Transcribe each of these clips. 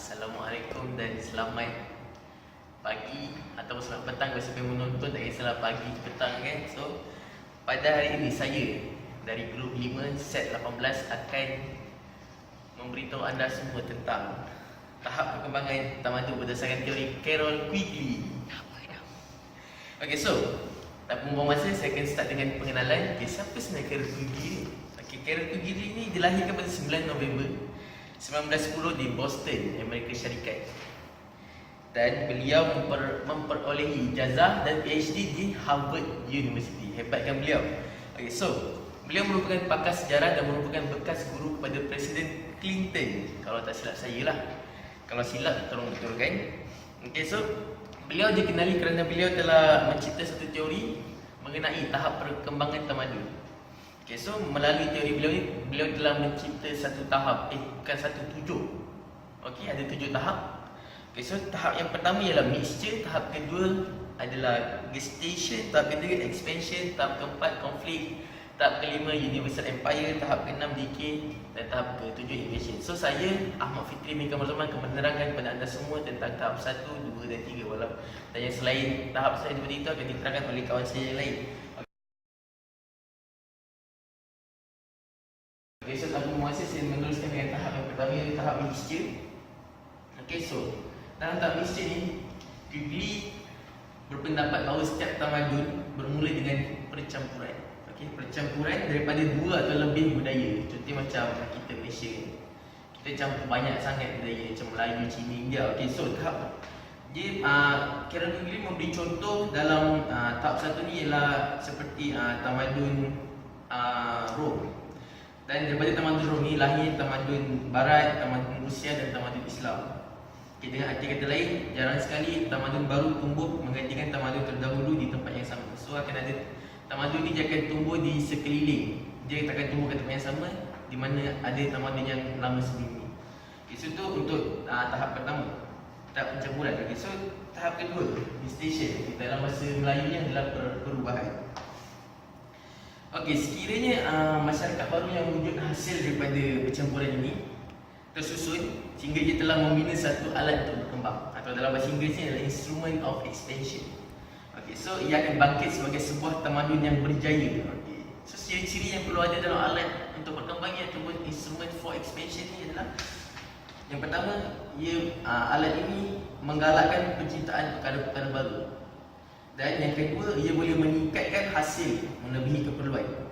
Assalamualaikum dan selamat pagi atau selamat petang bagi siapa yang menonton, tak kisahlah pagi petang kan. So pada hari ini saya dari grup 5 set 18 akan memberitahu anda semua tentang tahap perkembangan tamadun berdasarkan teori Carol Quigley. Okay, so tak membuang masa, saya akan start dengan pengenalan. Okay, siapa sebenarnya Carol Quigley ni? Okay, Carol Quigley ni dilahirkan pada 9 November 1910 di Boston, Amerika Syarikat. Dan beliau memperolehi ijazah dan PhD di Harvard University. Hebatkan beliau. Okay, so beliau merupakan pakar sejarah dan merupakan bekas guru kepada Presiden Clinton. Kalau tak silap saya lah. Kalau silap, tolong betulkan. Okay, so beliau dikenali kerana beliau telah mencipta satu teori mengenai tahap perkembangan tamadun. Okay, so melalui teori beliau ni, beliau telah mencipta satu tahap, bukan satu, 7. Okay, ada 7 tahap. Okay, so tahap yang pertama ialah mixture, tahap kedua adalah gestation, tahap ketiga expansion, tahap keempat konflik, tahap kelima universal empire, tahap keenam decay dan tahap ketujuh invasion. So saya, Ahmad Fitri Mika Marzuman, akan menerangkan kepada anda semua tentang tahap 1, 2 dan 3 walaupun dan yang selain tahap saya seperti itu akan diterangkan oleh kawan saya yang lain. Okay, so tanpa masa saya meneruskan dengan tahap yang pertama, iaitu tahap mixture. Okay, so dalam tahap mixture ni, Quigley berpendapat bahawa setiap tamadun bermula dengan percampuran. Okay, percampuran daripada 2 atau lebih budaya. Contoh macam kita Malaysia, kita campur banyak sangat budaya macam Melayu, Cina, India. Okay, so tahap dia, Carol Quigley memberi contoh dalam tahap 1 ni ialah seperti tamadun Rom. Dan daripada tamadun Rom ni lahir tamadun Barat, tamadun Rusia dan tamadun Islam. Okay, dengan arti kata lain, jarang sekali tamadun baru tumbuh menggantikan tamadun terdahulu di tempat yang sama. So akan ada tamadun ni, dia akan tumbuh di sekeliling. Dia takkan tumbuh ke tempat yang sama di mana ada tamadun yang lama sebelum ni. Okay, so tu untuk tahap pertama, tahap pencampuran. Okay, so tahap kedua, gestation. Dalam bahasa Melayu ni adalah perubahan. Okey, sekiranya masyarakat baru yang wujud hasil daripada percampuran ini tersusun sehingga dia telah membina satu alat untuk berkembang, atau dalam bahasa Inggerisnya adalah instrument of expansion. Okey, so ia akan bangkit sebagai sebuah tamadun yang berjaya. Okey, so ciri-ciri yang perlu ada dalam alat untuk berkembangnya ataupun instrument for expansion ni adalah, yang pertama, alat ini menggalakkan penciptaan perkara-perkara baru. Dan yang kedua, ia boleh meningkatkan hasil melebihi keperluan.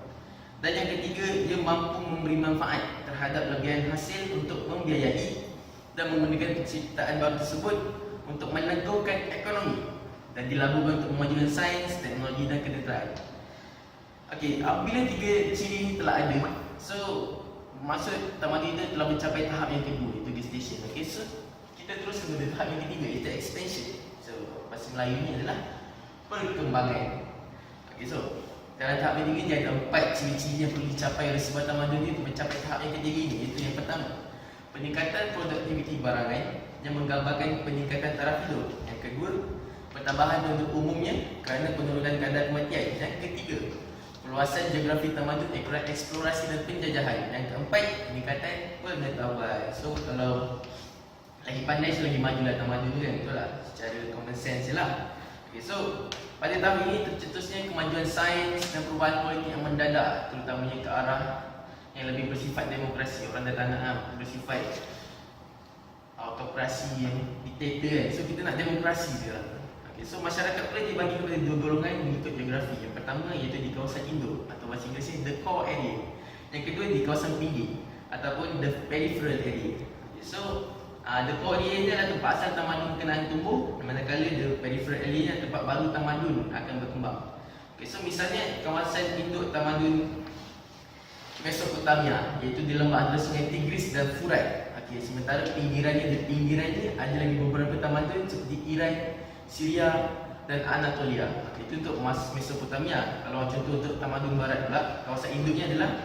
Dan yang ketiga, ia mampu memberi manfaat terhadap lebihan hasil untuk membiayai dan menggunakan penciptaan baru tersebut untuk meneguhkan ekonomi dan dilakukan untuk memajukan sains, teknologi dan kedokteran. Okey, apabila 3 ciri ini telah ada, so maksud tamadun itu telah mencapai tahap yang kedua, iaitu gestation. Okey, so kita terus kepada tahap yang ketiga, iaitu expansion. So bahasa Melayu ni adalah perkembangan. Okay, so dalam tahap yang ketiga, dia ada 4 ciri-ciri yang perlu dicapai oleh sebuah tamadun ini untuk mencapai tahap yang ketiga ini, iaitu yang pertama, peningkatan produktiviti barangan yang menggambarkan peningkatan taraf hidup. Yang kedua, pertambahan penduduk umumnya kerana penurunan kadar kematian. Yang ketiga, perluasan geografi tamadun, eksplorasi dan penjajahan. Yang keempat, peningkatan pengetahuan. So kalau lagi pandai, lagi majulah tamadun kan, betul lah, secara common sense je lah. Okay, so pada tahun ini tercetusnya kemajuan sains dan perubahan politik yang mendadak, terutamanya ke arah yang lebih bersifat demokrasi. Orang dah tak nak bersifat autokrasi yang diktator kan. So kita nak demokrasi je lah. Okay, so masyarakat pula dibagi kepada 2 golongan mengikut geografi. Yang pertama iaitu di kawasan Indo atau bahasa Inggerisnya the core area. Yang kedua di kawasan pinggir ataupun the peripheral area. Okay, so the core area ni adalah tempat asal tamadun berkenaan tumbuh, manakala the peripheral area ni tempat baru tamadun akan berkembang. Okay, so misalnya kawasan induk tamadun Mesopotamia, iaitu di lembah antara sungai Tigris dan Furat. Okay, sementara pinggirannya ada lagi beberapa tamadun seperti Iran, Syria dan Anatolia. Okay, itu untuk Mesopotamia. Kalau contoh untuk tamadun barat pula, kawasan induknya adalah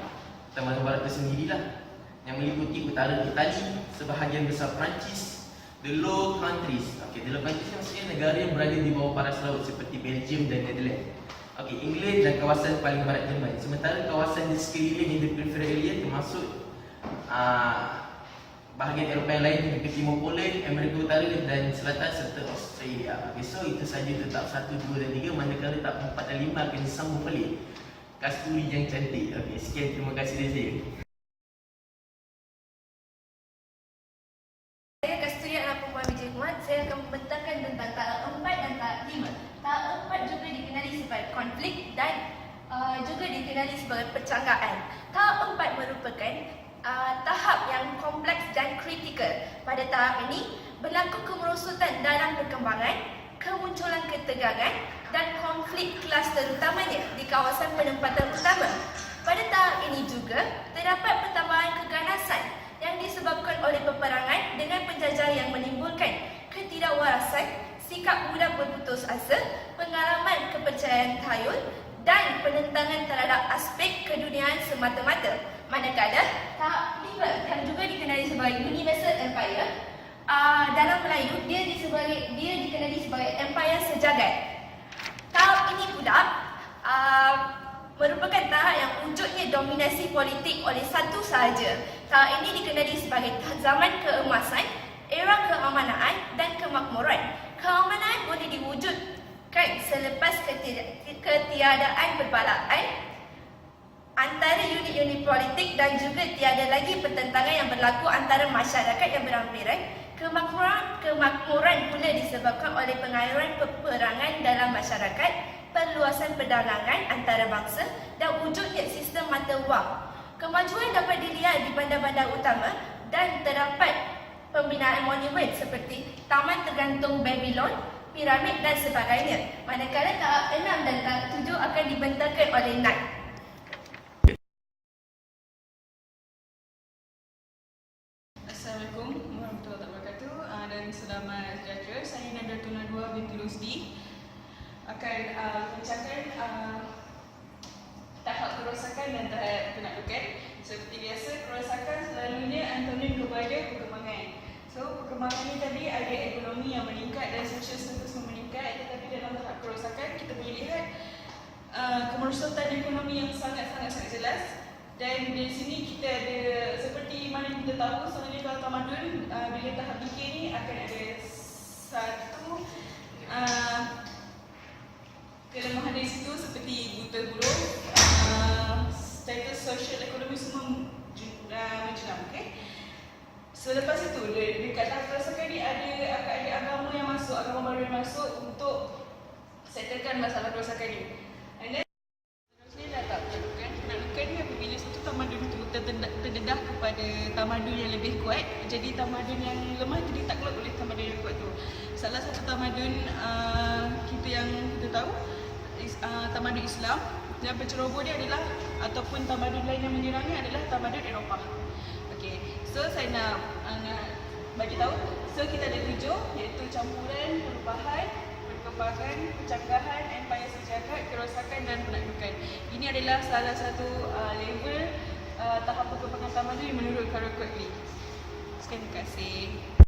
tamadun barat tersendirilah, yang meliputi utara Itali, sebahagian besar Perancis, the Low Countries. Okey, the Low Countries maksudnya negara yang berada di bawah paras laut seperti Belgium dan Netherlands. Okey, England dan kawasan paling barat Jerman. Sementara kawasan di sekeliling yang di peripheral area termasuk bahagian Eropah yang lain seperti Timur Poland, Amerika Utara dan Selatan serta Australia. Okay, so itu saja untuk tahap 1, 2 dan 3. Manakala tahap 4 dan 5 akan disambung balik. Kasturi yang cantik. Okay, sekian, terima kasih dari saya. Saya Kasturi Anak Perempuan Vijay Muhammad. Saya akan membentangkan tentang tahap 4 dan tahap 5. Tahap 4 juga dikenali sebagai konflik dan juga dikenali sebagai percanggahan. Tahap 4 merupakan tahap yang kompleks dan kritikal. Pada tahap ini, berlaku kemerosotan dalam perkembangan, kemunculan ketegangan dan konflik kelas terutamanya di kawasan penempatan utama. Pada tahap ini juga, terdapat pertambahan keganasan yang disebabkan oleh peperangan dengan penjajah yang menimbulkan ketidakwarasan, sikap mudah berputus asa, pengalaman kepercayaan tahayul dan penentangan terhadap aspek keduniaan semata-mata. Manakala tahap 5 yang juga dikenali sebagai Universal Empire, dalam Melayu dia dikenali sebagai Empire Sejagat. Tahap ini pula merupakan tahap yang wujudnya dominasi politik oleh satu sahaja. Tahap ini dikenali sebagai zaman keemasan, era keamanan dan kemakmuran. Keamanan boleh diwujudkan selepas ketiadaan perbalaan antara unit-unit politik dan juga tiada lagi pertentangan yang berlaku antara masyarakat yang berhampiran. Kemakmuran pula disebabkan oleh pengairan peperangan dalam masyarakat, perluasan perdagangan antara bangsa dan wujudnya sistem mata wang. Kemajuan dapat dilihat di bandar-bandar utama dan terdapat pembinaan monumen seperti Taman Tergantung Babylon, piramid dan sebagainya. Manakala tahap 6 dan tahap 7 akan dibentangkan oleh Knight. Assalamualaikum warahmatullahi wabarakatuh dan selamat sejahtera. Saya Nanda Tuna Dua binti Rusdi akan membincangkan tahap kerosakan dan tahap penaklukan. Seperti biasa, kerosakan selalunya antonim kepada perkembangan. So, perkembangan ini tadi ada ekonomi yang meningkat dan social status yang meningkat, tetapi dalam tahap kerosakan kita boleh lihat kemerosotan ekonomi yang sangat jelas. Dan di sini kita ada, seperti mana kita tahu, sebenarnya kalau tamadun bila tahap fikir ni akan ada satu kelemahan dari situ seperti buta huruf, status sosial ekonomi semua menjelang. Okay? Selepas itu, dekat tahap kerosakan ni akan ada agama yang masuk, agama baru yang masuk untuk settlekan masalah kerosakan ni. Terdedah kepada tamadun yang lebih kuat, jadi tamadun yang lemah itu ditakluk oleh tamadun yang kuat tu. Salah satu tamadun kita yang kita tahu tamadun Islam, dan penceroboh dia adalah ataupun tamadun lain yang menyerangnya adalah tamadun Eropah. Okey, so saya nak bagi tahu. So kita ada 7, iaitu campuran, perubahan, perkembangan, pencanggahan, empire sejagat, kerosakan dan penaklukan. Ini adalah salah satu level tahap perkembangan tamadun menurut Kara Quigley. Terima kasih.